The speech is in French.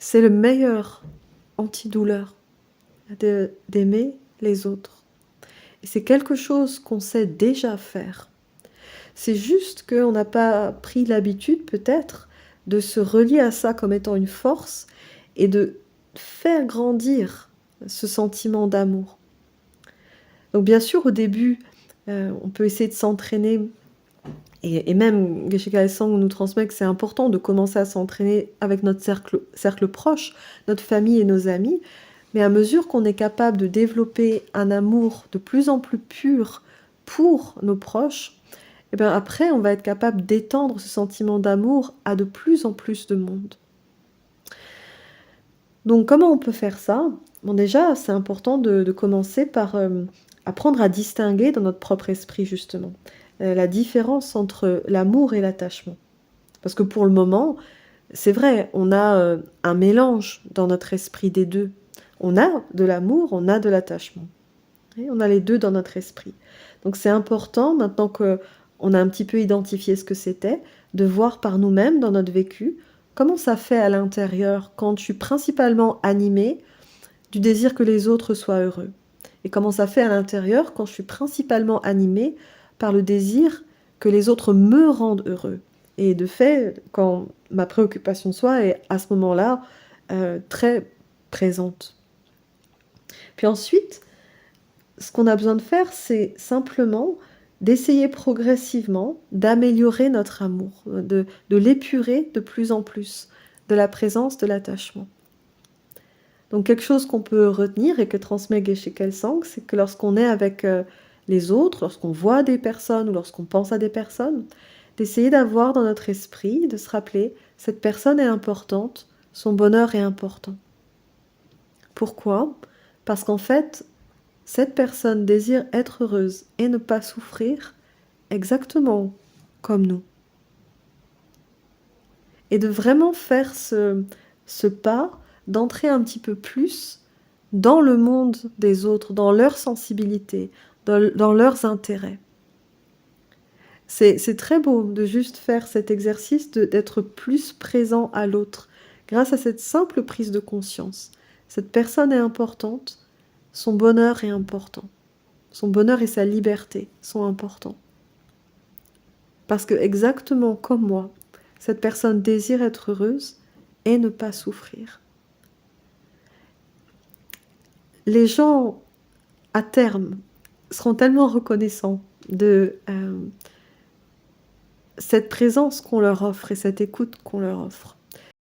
C'est le meilleur antidouleur d'aimer les autres. Et c'est quelque chose qu'on sait déjà faire. C'est juste qu'on n'a pas pris l'habitude peut-être de se relier à ça comme étant une force et de faire grandir ce sentiment d'amour. Donc bien sûr, au début, on peut essayer de s'entraîner et même Geshe Kelsang nous transmet que c'est important de commencer à s'entraîner avec notre cercle proche, notre famille et nos amis. Mais à mesure qu'on est capable de développer un amour de plus en plus pur pour nos proches, et bien après, on va être capable d'étendre ce sentiment d'amour à de plus en plus de monde. Donc comment on peut faire ça? Bon déjà, c'est important de commencer par apprendre à distinguer dans notre propre esprit justement la différence entre l'amour et l'attachement. Parce que pour le moment, c'est vrai, on a un mélange dans notre esprit des deux. On a de l'amour, on a de l'attachement. Et on a les deux dans notre esprit. Donc c'est important, maintenant qu'on a un petit peu identifié ce que c'était, de voir par nous-mêmes dans notre vécu comment ça fait à l'intérieur quand je suis principalement animée du désir que les autres soient heureux. Et comment ça fait à l'intérieur quand je suis principalement animée par le désir que les autres me rendent heureux. Et de fait, quand ma préoccupation de soi est à ce moment-là très présente. Puis ensuite, ce qu'on a besoin de faire, c'est simplement d'essayer progressivement d'améliorer notre amour, de l'épurer de plus en plus, de la présence de l'attachement. Donc quelque chose qu'on peut retenir et que transmet Geshe Kelsang, c'est que lorsqu'on est avec les autres, lorsqu'on voit des personnes ou lorsqu'on pense à des personnes, d'essayer d'avoir dans notre esprit, de se rappeler, cette personne est importante, son bonheur est important. Pourquoi? Parce qu'en fait, cette personne désire être heureuse et ne pas souffrir exactement comme nous. Et de vraiment faire ce pas, d'entrer un petit peu plus dans le monde des autres, dans leur sensibilité, dans leurs intérêts. C'est très beau de juste faire cet exercice d'être plus présent à l'autre, grâce à cette simple prise de conscience. Cette personne est importante, son bonheur est important. Son bonheur et sa liberté sont importants. Parce que exactement comme moi, cette personne désire être heureuse et ne pas souffrir. Les gens, à terme, seront tellement reconnaissants de cette présence qu'on leur offre et cette écoute qu'on leur offre.